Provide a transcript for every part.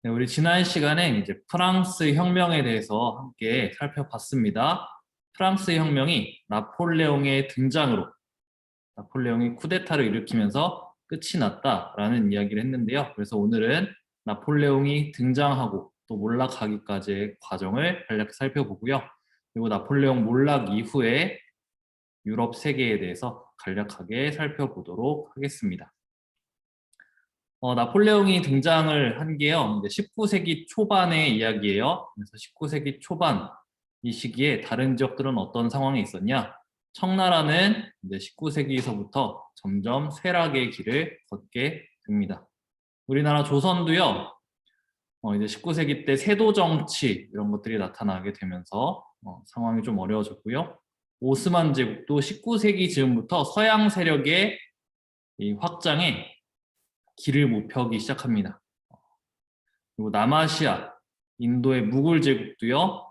네, 우리 지난 시간에 이제 프랑스 혁명에 대해서 함께 살펴봤습니다. 프랑스 혁명이 나폴레옹의 등장으로 나폴레옹이 쿠데타를 일으키면서 끝이 났다라는 이야기를 했는데요. 그래서 오늘은 나폴레옹이 등장하고 또 몰락하기까지의 과정을 간략히 살펴보고요. 그리고 나폴레옹 몰락 이후에 유럽 세계에 대해서 간략하게 살펴보도록 하겠습니다. 나폴레옹이 등장을 한 게요, 이제 19세기 초반의 이야기예요. 그래서 19세기 초반 이 시기에 다른 지역들은 어떤 상황에 있었냐? 청나라는 이제 19세기에서부터 점점 쇠락의 길을 걷게 됩니다. 우리나라 조선도요, 이제 19세기 때 세도 정치 이런 것들이 나타나게 되면서 상황이 좀 어려워졌고요. 오스만 제국도 19세기 즈음부터 서양 세력의 이 확장에 길을 못 펴기 시작합니다. 그리고 남아시아, 인도의 무굴 제국도요,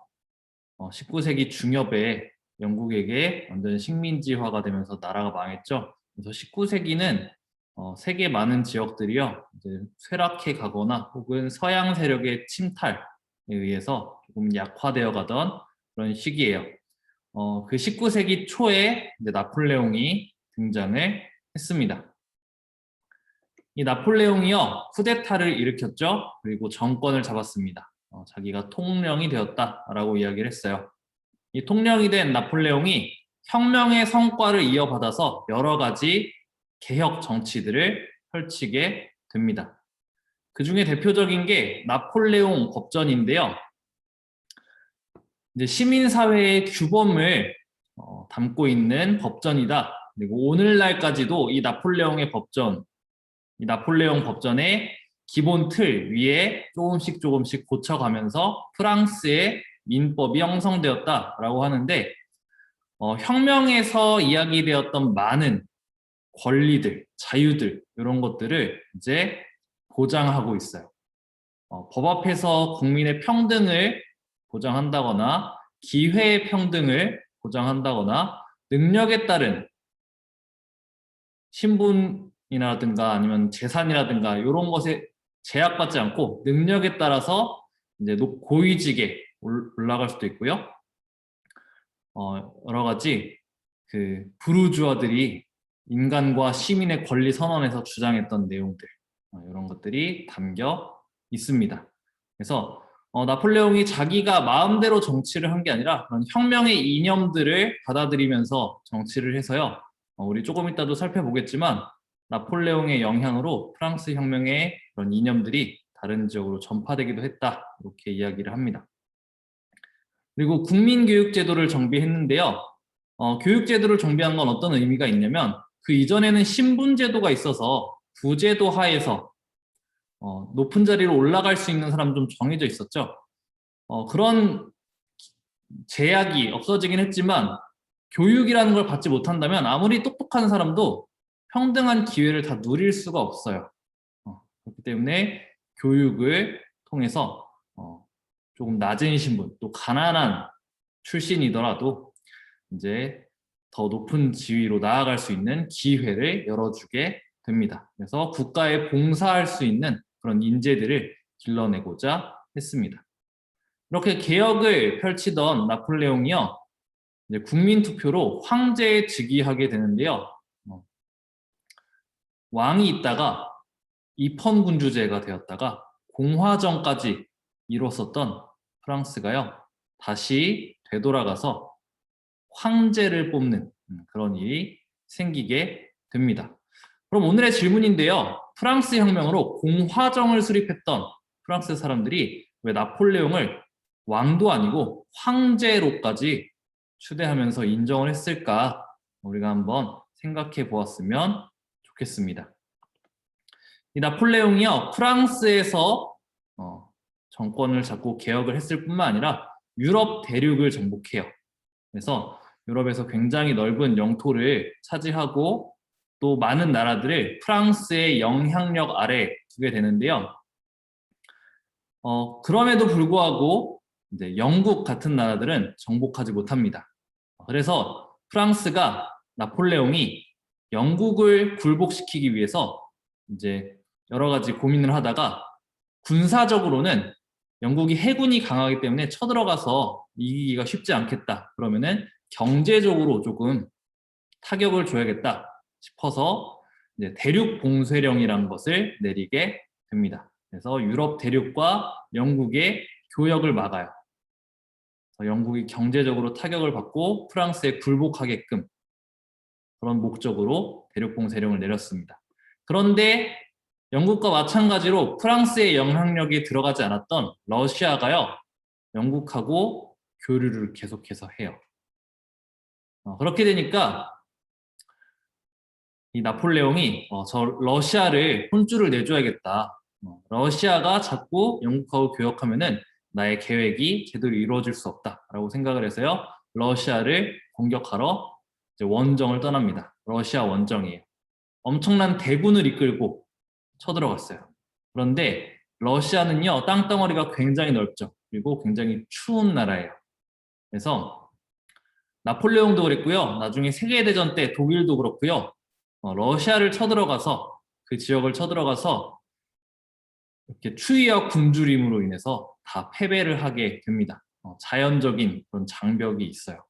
19세기 중엽에 영국에게 완전 식민지화가 되면서 나라가 망했죠. 그래서 19세기는 세계 많은 지역들이요, 이제 쇠락해 가거나 혹은 서양 세력의 침탈에 의해서 조금 약화되어 가던 그런 시기예요. 그 19세기 초에 이제 나폴레옹이 등장을 했습니다. 이 나폴레옹이요, 쿠데타를 일으켰죠. 그리고 정권을 잡았습니다. 자기가 통령이 되었다라고 이야기를 했어요. 이 통령이 된 나폴레옹이 혁명의 성과를 이어받아서 여러 가지 개혁 정치들을 펼치게 됩니다. 그 중에 대표적인 게 나폴레옹 법전인데요. 이제 시민사회의 규범을 담고 있는 법전이다. 그리고 오늘날까지도 이 나폴레옹의 법전, 이 나폴레옹 법전의 기본 틀 위에 조금씩 고쳐가면서 프랑스의 민법이 형성되었다라고 하는데, 혁명에서 이야기되었던 많은 권리들, 자유들 이런 것들을 이제 보장하고 있어요. 법 앞에서 국민의 평등을 보장한다거나 기회의 평등을 보장한다거나 능력에 따른 신분이라든가 아니면 재산이라든가 이런 것에 제약받지 않고 능력에 따라서 이제 고위직에 올라갈 수도 있고요. 여러 가지 그 부르주아들이 인간과 시민의 권리 선언에서 주장했던 내용들, 이런 것들이 담겨 있습니다. 그래서 나폴레옹이 자기가 마음대로 정치를 한 게 아니라 그런 혁명의 이념들을 받아들이면서 정치를 해서요. 우리 조금 이따도 살펴보겠지만 나폴레옹의 영향으로 프랑스 혁명의 그런 이념들이 다른 지역으로 전파되기도 했다, 이렇게 이야기를 합니다. 그리고 국민교육제도를 정비했는데요. 교육제도를 정비한 건 어떤 의미가 있냐면 그 이전에는 신분제도가 있어서 부제도 하에서 높은 자리로 올라갈 수 있는 사람 좀 정해져 있었죠. 그런 제약이 없어지긴 했지만 교육이라는 걸 받지 못한다면 아무리 똑똑한 사람도 평등한 기회를 다 누릴 수가 없어요. 그렇기 때문에 교육을 통해서 조금 낮은 신분, 또 가난한 출신이더라도 이제 더 높은 지위로 나아갈 수 있는 기회를 열어주게 됩니다. 그래서 국가에 봉사할 수 있는 그런 인재들을 길러내고자 했습니다. 이렇게 개혁을 펼치던 나폴레옹이요, 이제 국민 투표로 황제에 즉위하게 되는데요. 왕이 있다가 입헌군주제가 되었다가 공화정까지 이뤘었던 프랑스가요, 다시 되돌아가서 황제를 뽑는 그런 일이 생기게 됩니다. 그럼 오늘의 질문인데요. 프랑스 혁명으로 공화정을 수립했던 프랑스 사람들이 왜 나폴레옹을 왕도 아니고 황제로까지 추대하면서 인정을 했을까? 우리가 한번 생각해 보았으면 좋겠습니다. 이 나폴레옹이요, 프랑스에서 정권을 잡고 개혁을 했을 뿐만 아니라 유럽 대륙을 정복해요. 그래서 유럽에서 굉장히 넓은 영토를 차지하고 또 많은 나라들을 프랑스의 영향력 아래 두게 되는데요. 그럼에도 불구하고 이제 영국 같은 나라들은 정복하지 못합니다. 그래서 프랑스가 나폴레옹이 영국을 굴복시키기 위해서 이제 여러 가지 고민을 하다가 군사적으로는 영국이 해군이 강하기 때문에 쳐들어가서 이기기가 쉽지 않겠다. 그러면은 경제적으로 조금 타격을 줘야겠다 싶어서 이제 대륙 봉쇄령이라는 것을 내리게 됩니다. 그래서 유럽 대륙과 영국의 교역을 막아요. 영국이 경제적으로 타격을 받고 프랑스에 굴복하게끔 그런 목적으로 대륙 봉쇄령을 내렸습니다. 그런데 영국과 마찬가지로 프랑스의 영향력이 들어가지 않았던 러시아가요, 영국하고 교류를 계속해서 해요. 그렇게 되니까 이 나폴레옹이 저 러시아를 혼쭐을 내줘야겠다. 러시아가 자꾸 영국하고 교역하면은 나의 계획이 제대로 이루어질 수 없다라고 생각을 해서요, 러시아를 공격하러 이제 원정을 떠납니다. 러시아 원정이에요. 엄청난 대군을 이끌고 쳐들어갔어요. 그런데 러시아는요, 땅덩어리가 굉장히 넓죠. 그리고 굉장히 추운 나라예요. 그래서 나폴레옹도 그랬고요. 나중에 세계대전 때 독일도 그렇고요. 러시아를 쳐들어가서 그 지역을 쳐들어가서 이렇게 추위와 굶주림으로 인해서 다 패배를 하게 됩니다. 자연적인 그런 장벽이 있어요.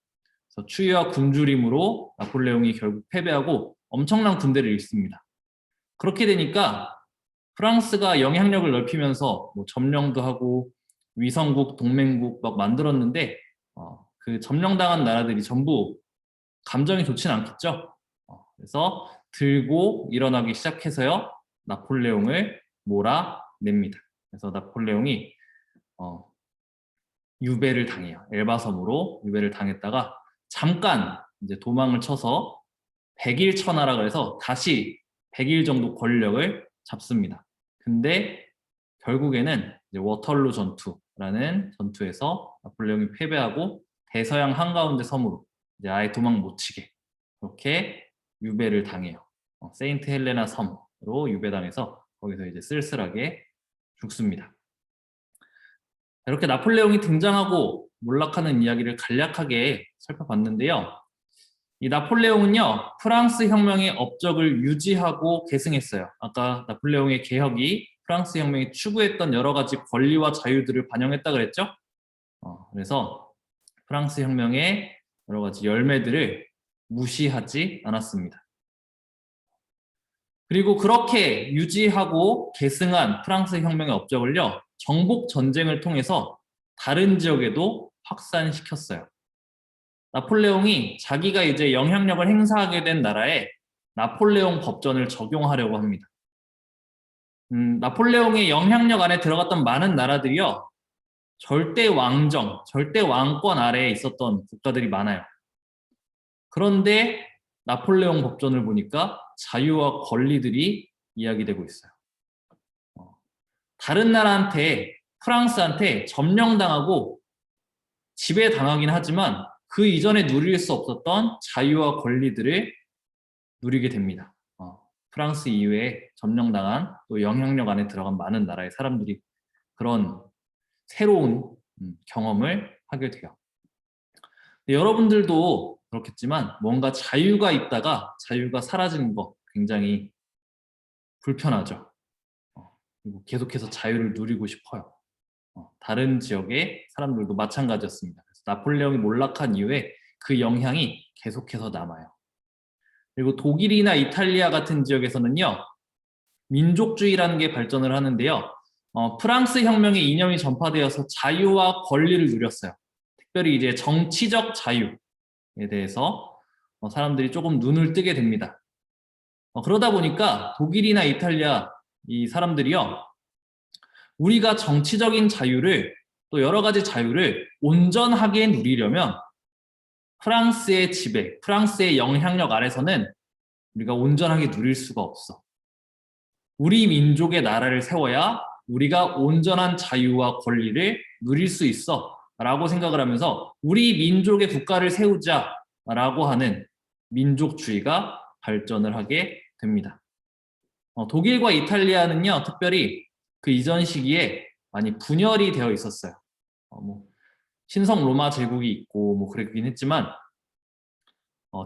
그래서 추위와 굶주림으로 나폴레옹이 결국 패배하고 엄청난 군대를 잃습니다. 그렇게 되니까 프랑스가 영향력을 넓히면서 뭐 점령도 하고 위성국, 동맹국 막 만들었는데 그 점령당한 나라들이 전부 감정이 좋진 않겠죠. 그래서 들고 일어나기 시작해서요, 나폴레옹을 몰아냅니다. 그래서 나폴레옹이 유배를 당해요. 엘바섬으로 유배를 당했다가 잠깐 이제 도망을 쳐서 100일 천하라 그래서 다시 100일 정도 권력을 잡습니다. 근데 결국에는 이제 워털루 전투라는 전투에서 나폴레옹이 패배하고 대서양 한가운데 섬으로 이제 아예 도망 못 치게 그렇게 유배를 당해요. 세인트 헬레나 섬으로 유배당해서 거기서 이제 쓸쓸하게 죽습니다. 이렇게 나폴레옹이 등장하고 몰락하는 이야기를 간략하게 살펴봤는데요. 이 나폴레옹은요, 프랑스 혁명의 업적을 유지하고 계승했어요. 아까 나폴레옹의 개혁이 프랑스 혁명이 추구했던 여러 가지 권리와 자유들을 반영했다 그랬죠? 그래서 프랑스 혁명의 여러 가지 열매들을 무시하지 않았습니다. 그리고 그렇게 유지하고 계승한 프랑스 혁명의 업적을요, 정복 전쟁을 통해서 다른 지역에도 확산시켰어요. 나폴레옹이 자기가 이제 영향력을 행사하게 된 나라에 나폴레옹 법전을 적용하려고 합니다. 나폴레옹의 영향력 안에 들어갔던 많은 나라들이요, 절대 왕정, 절대 왕권 아래에 있었던 국가들이 많아요. 그런데 나폴레옹 법전을 보니까 자유와 권리들이 이야기되고 있어요. 다른 나라한테, 프랑스한테 점령당하고 지배당하긴 하지만 그 이전에 누릴 수 없었던 자유와 권리들을 누리게 됩니다. 프랑스 이외에 점령당한 또 영향력 안에 들어간 많은 나라의 사람들이 그런 새로운 경험을 하게 돼요. 여러분들도 그렇겠지만 뭔가 자유가 있다가 자유가 사라지는 거 굉장히 불편하죠. 그리고 계속해서 자유를 누리고 싶어요. 다른 지역의 사람들도 마찬가지였습니다. 그래서 나폴레옹이 몰락한 이후에 그 영향이 계속해서 남아요. 그리고 독일이나 이탈리아 같은 지역에서는요, 민족주의라는 게 발전을 하는데요. 프랑스 혁명의 이념이 전파되어서 자유와 권리를 누렸어요. 특별히 이제 정치적 자유에 대해서 사람들이 조금 눈을 뜨게 됩니다. 그러다 보니까 독일이나 이탈리아 이 사람들이요, 우리가 정치적인 자유를 또 여러 가지 자유를 온전하게 누리려면 프랑스의 지배, 프랑스의 영향력 아래서는 우리가 온전하게 누릴 수가 없어. 우리 민족의 나라를 세워야 우리가 온전한 자유와 권리를 누릴 수 있어 라고 생각을 하면서 우리 민족의 국가를 세우자라고 하는 민족주의가 발전을 하게 됩니다. 독일과 이탈리아는요, 특별히 그 이전 시기에 많이 분열이 되어 있었어요. 신성 로마 제국이 있고 뭐 그랬긴 했지만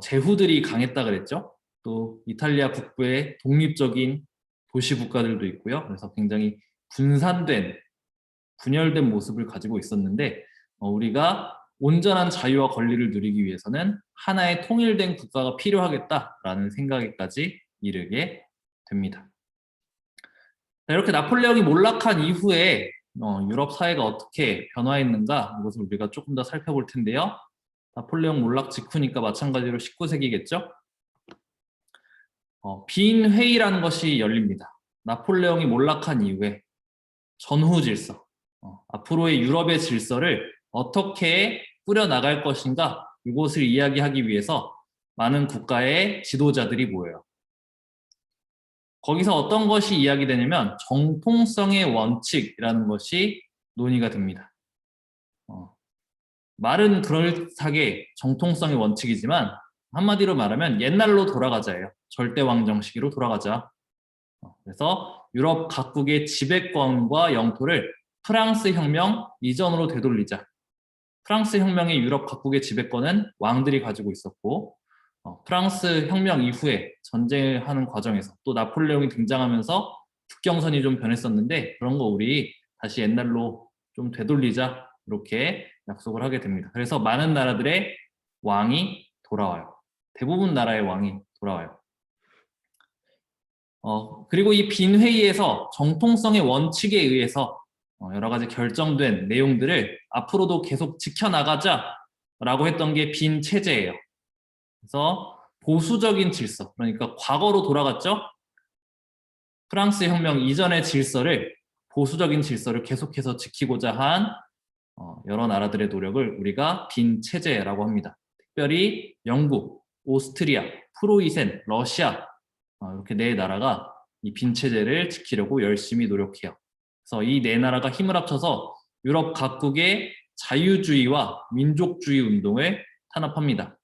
제후들이 강했다 그랬죠. 또 이탈리아 북부에 독립적인 도시 국가들도 있고요. 그래서 굉장히 분산된, 분열된 모습을 가지고 있었는데 우리가 온전한 자유와 권리를 누리기 위해서는 하나의 통일된 국가가 필요하겠다라는 생각에까지 이르게 됩니다. 이렇게 나폴레옹이 몰락한 이후에 유럽 사회가 어떻게 변화했는가 이것을 우리가 조금 더 살펴볼 텐데요. 나폴레옹 몰락 직후니까 마찬가지로 19세기겠죠. 빈 회의라는 것이 열립니다. 나폴레옹이 몰락한 이후에 전후 질서, 앞으로의 유럽의 질서를 어떻게 꾸려나갈 것인가 이것을 이야기하기 위해서 많은 국가의 지도자들이 모여요. 거기서 어떤 것이 이야기되냐면 정통성의 원칙이라는 것이 논의가 됩니다. 말은 그럴듯하게 정통성의 원칙이지만 한마디로 말하면 옛날로 돌아가자예요. 절대왕정 시기로 돌아가자. 그래서 유럽 각국의 지배권과 영토를 프랑스 혁명 이전으로 되돌리자. 프랑스 혁명의 유럽 각국의 지배권은 왕들이 가지고 있었고 프랑스 혁명 이후에 전쟁을 하는 과정에서 또 나폴레옹이 등장하면서 국경선이 좀 변했었는데 그런 거 우리 다시 옛날로 좀 되돌리자 이렇게 약속을 하게 됩니다. 그래서 많은 나라들의 왕이 돌아와요. 대부분 나라의 왕이 돌아와요. 그리고 이 빈 회의에서 정통성의 원칙에 의해서 여러 가지 결정된 내용들을 앞으로도 계속 지켜나가자라고 했던 게 빈 체제예요. 그래서 보수적인 질서, 그러니까 과거로 돌아갔죠. 프랑스 혁명 이전의 질서를 보수적인 질서를 계속해서 지키고자 한 여러 나라들의 노력을 우리가 빈 체제라고 합니다. 특별히 영국, 오스트리아, 프로이센, 러시아 이렇게 네 나라가 이 빈 체제를 지키려고 열심히 노력해요. 그래서 이 네 나라가 힘을 합쳐서 유럽 각국의 자유주의와 민족주의 운동을 탄압합니다.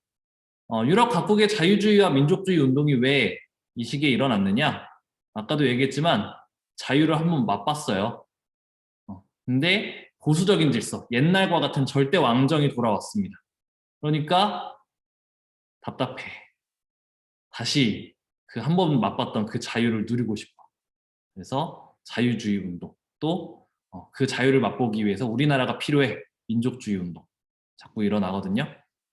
유럽 각국의 자유주의와 민족주의 운동이 왜 이 시기에 일어났느냐? 아까도 얘기했지만 자유를 한번 맛봤어요. 근데 보수적인 질서, 옛날과 같은 절대 왕정이 돌아왔습니다. 그러니까 답답해. 다시 그 한 번 맛봤던 그 자유를 누리고 싶어. 그래서 자유주의 운동, 또 그 자유를 맛보기 위해서 우리나라가 필요해. 민족주의 운동. 자꾸 일어나거든요.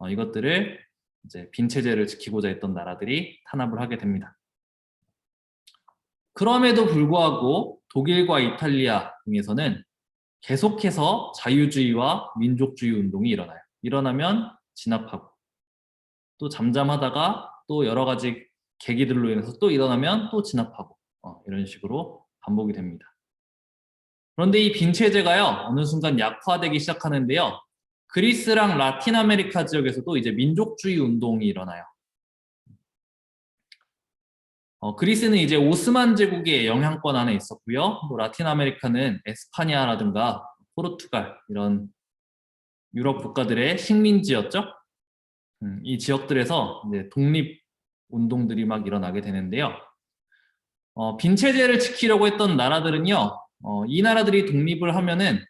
이것들을 이제 빈 체제를 지키고자 했던 나라들이 탄압을 하게 됩니다. 그럼에도 불구하고 독일과 이탈리아 등에서는 계속해서 자유주의와 민족주의 운동이 일어나요. 일어나면 진압하고 또 잠잠하다가 또 여러 가지 계기들로 인해서 또 일어나면 또 진압하고 이런 식으로 반복이 됩니다. 그런데 이 빈 체제가요 어느 순간 약화되기 시작하는데요. 그리스랑 라틴 아메리카 지역에서도 이제 민족주의 운동이 일어나요. 그리스는 이제 오스만 제국의 영향권 안에 있었고요. 또 라틴 아메리카는 에스파냐라든가 포르투갈 이런 유럽 국가들의 식민지였죠. 이 지역들에서 이제 독립 운동들이 막 일어나게 되는데요. 빈 체제를 지키려고 했던 나라들은요. 이 나라들이 독립을 하면은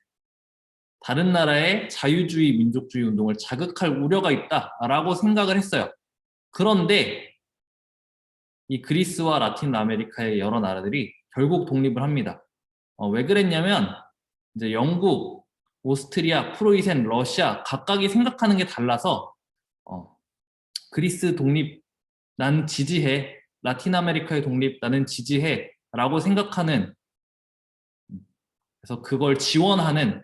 다른 나라의 자유주의, 민족주의 운동을 자극할 우려가 있다라고 생각을 했어요. 그런데 이 그리스와 라틴 아메리카의 여러 나라들이 결국 독립을 합니다. 왜 그랬냐면 이제 영국, 오스트리아, 프로이센, 러시아 각각이 생각하는 게 달라서 그리스 독립 난 지지해, 라틴 아메리카의 독립 나는 지지해 라고 생각하는, 그래서 그걸 지원하는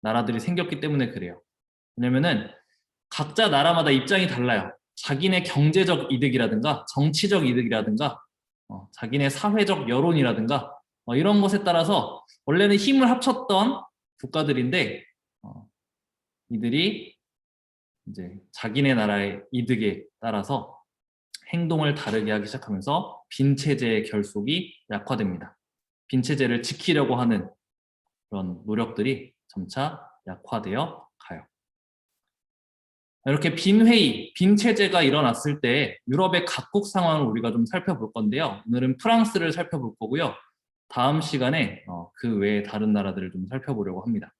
나라들이 생겼기 때문에 그래요. 왜냐면은 각자 나라마다 입장이 달라요. 자기네 경제적 이득이라든가 정치적 이득이라든가 자기네 사회적 여론이라든가 이런 것에 따라서 원래는 힘을 합쳤던 국가들인데 이들이 이제 자기네 나라의 이득에 따라서 행동을 다르게 하기 시작하면서 빈 체제의 결속이 약화됩니다. 빈 체제를 지키려고 하는 그런 노력들이 점차 약화되어 가요. 이렇게 빈 회의, 빈 체제가 일어났을 때 유럽의 각국 상황을 우리가 좀 살펴볼 건데요. 오늘은 프랑스를 살펴볼 거고요. 다음 시간에 그 외의 다른 나라들을 좀 살펴보려고 합니다.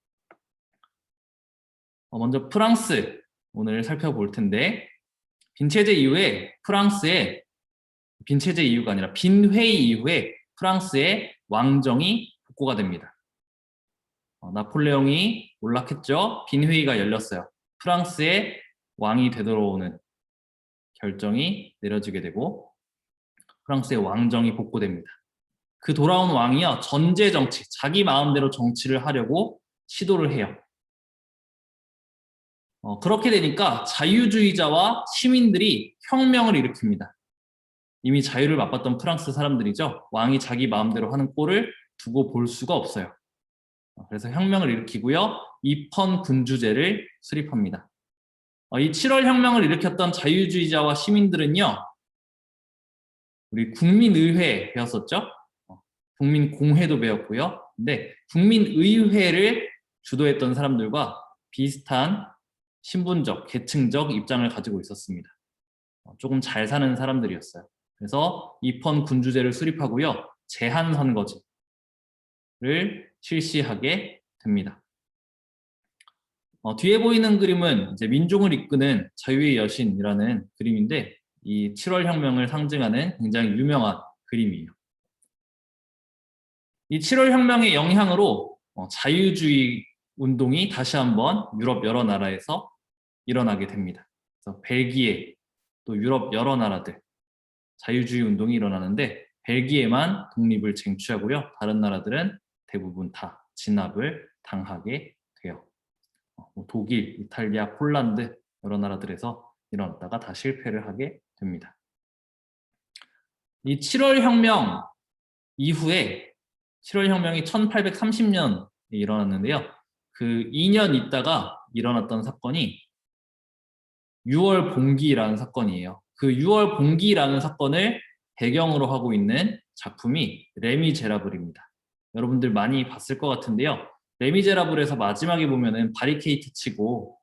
먼저 프랑스 오늘 살펴볼 텐데 빈 체제 이후에 프랑스의 빈 체제 이후가 아니라 빈 회의 이후에 프랑스의 왕정이 복고가 됩니다. 나폴레옹이 몰락했죠. 빈회의가 열렸어요. 프랑스의 왕이 되돌아오는 결정이 내려지게 되고 프랑스의 왕정이 복고됩니다. 그 돌아온 왕이요, 전제 정치, 자기 마음대로 정치를 하려고 시도를 해요. 그렇게 되니까 자유주의자와 시민들이 혁명을 일으킵니다. 이미 자유를 맛봤던 프랑스 사람들이죠. 왕이 자기 마음대로 하는 꼴을 두고 볼 수가 없어요. 그래서 혁명을 일으키고요. 입헌 군주제를 수립합니다. 이 7월 혁명을 일으켰던 자유주의자와 시민들은요. 우리 국민의회 배웠었죠? 국민공회도 배웠고요. 근데 국민의회를 주도했던 사람들과 비슷한 신분적, 계층적 입장을 가지고 있었습니다. 조금 잘 사는 사람들이었어요. 그래서 입헌 군주제를 수립하고요. 제한 선거제를 실시하게 됩니다. 뒤에 보이는 그림은 이제 민중을 이끄는 자유의 여신이라는 그림인데 이 7월 혁명을 상징하는 굉장히 유명한 그림이에요. 이 7월 혁명의 영향으로 자유주의 운동이 다시 한번 유럽 여러 나라에서 일어나게 됩니다. 그래서 벨기에 또 유럽 여러 나라들 자유주의 운동이 일어나는데 벨기에만 독립을 쟁취하고요. 다른 나라들은 대부분 다 진압을 당하게 돼요. 독일, 이탈리아, 폴란드 여러 나라들에서 일어났다가 다 실패를 하게 됩니다. 이 7월 혁명 이후에 7월 혁명이 1830년에 일어났는데요. 그 2년 있다가 일어났던 사건이 6월 봉기라는 사건이에요. 그 6월 봉기라는 사건을 배경으로 하고 있는 작품이 레미제라블입니다. 여러분들 많이 봤을 것 같은데요. 레미제라블에서 마지막에 보면은 바리케이트 치고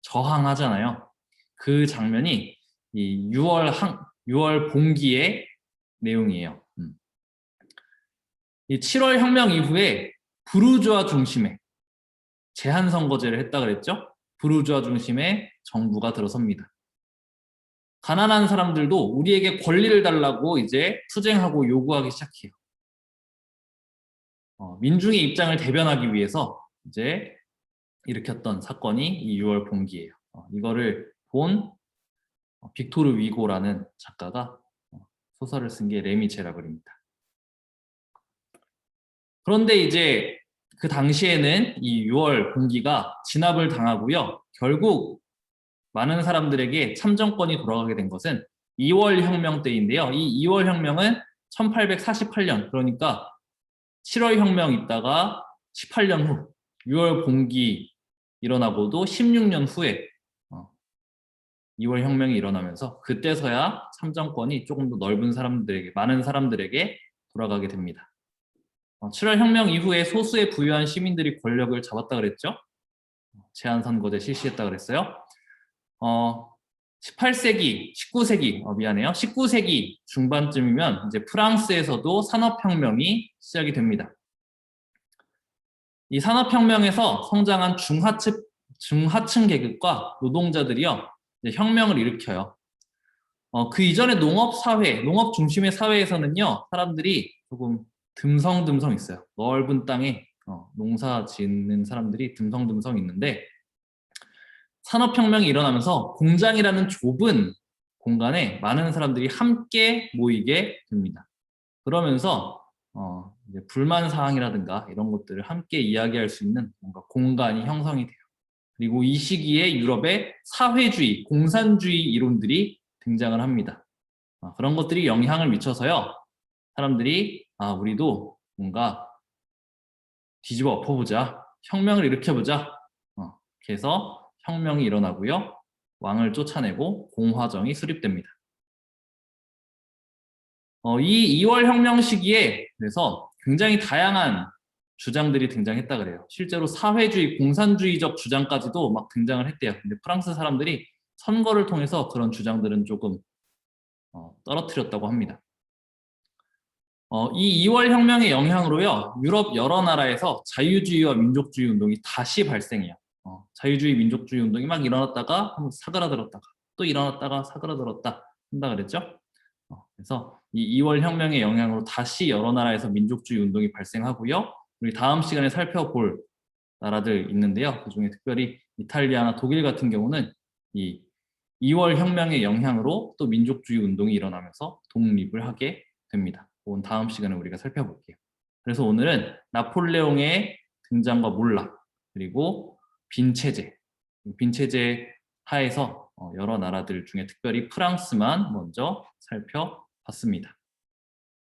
저항하잖아요. 그 장면이 이 6월 봉기의 내용이에요. 이 7월 혁명 이후에 부르주아 중심의 제한 선거제를 했다 그랬죠? 부르주아 중심의 정부가 들어섭니다. 가난한 사람들도 우리에게 권리를 달라고 이제 투쟁하고 요구하기 시작해요. 민중의 입장을 대변하기 위해서 이제 일으켰던 사건이 이 6월 봉기예요. 이거를 본 빅토르 위고라는 작가가 소설을 쓴 게 레미제라블입니다. 그런데 이제 그 당시에는 이 6월 봉기가 진압을 당하고요. 결국 많은 사람들에게 참정권이 돌아가게 된 것은 2월 혁명 때인데요. 이 2월 혁명은 1848년, 그러니까 7월 혁명 있다가 18년 후 6월 봉기 일어나고도 16년 후에 2월 혁명이 일어나면서 그때서야 참정권이 조금 더 넓은 사람들에게, 많은 사람들에게 돌아가게 됩니다. 7월 혁명 이후에 소수의 부유한 시민들이 권력을 잡았다 그랬죠? 제한 선거제 실시했다 그랬어요. 18세기, 19세기, 미안해요. 19세기 중반쯤이면 이제 프랑스에서도 산업혁명이 시작이 됩니다. 이 산업혁명에서 성장한 중하층 계급과 노동자들이요, 이제 혁명을 일으켜요. 그 이전에 농업사회, 농업 중심의 사회에서는요, 사람들이 조금 듬성듬성 있어요. 넓은 땅에 농사 짓는 사람들이 듬성듬성 있는데, 산업혁명이 일어나면서 공장이라는 좁은 공간에 많은 사람들이 함께 모이게 됩니다. 그러면서 이제 불만 사항이라든가 이런 것들을 함께 이야기할 수 있는 뭔가 공간이 형성이 돼요. 그리고 이 시기에 유럽의 사회주의, 공산주의 이론들이 등장을 합니다. 그런 것들이 영향을 미쳐서요. 사람들이 우리도 뭔가 뒤집어 엎어보자, 혁명을 일으켜보자. 그래서 혁명이 일어나고요. 왕을 쫓아내고 공화정이 수립됩니다. 이 2월 혁명 시기에 그래서 굉장히 다양한 주장들이 등장했다 그래요. 실제로 사회주의, 공산주의적 주장까지도 막 등장을 했대요. 근데 프랑스 사람들이 선거를 통해서 그런 주장들은 조금 떨어뜨렸다고 합니다. 이 2월 혁명의 영향으로요, 유럽 여러 나라에서 자유주의와 민족주의 운동이 다시 발생해요. 자유주의, 민족주의 운동이 막 일어났다가 한번 사그라들었다가 또 일어났다가 사그라들었다 한다 그랬죠. 그래서 이 2월 혁명의 영향으로 다시 여러 나라에서 민족주의 운동이 발생하고요. 우리 다음 시간에 살펴볼 나라들 있는데요. 그중에 특별히 이탈리아나 독일 같은 경우는 이 2월 혁명의 영향으로 또 민족주의 운동이 일어나면서 독립을 하게 됩니다. 그건 다음 시간에 우리가 살펴볼게요. 그래서 오늘은 나폴레옹의 등장과 몰락, 그리고 빈체제, 빈체제 하에서 여러 나라들 중에 특별히 프랑스만 먼저 살펴봤습니다.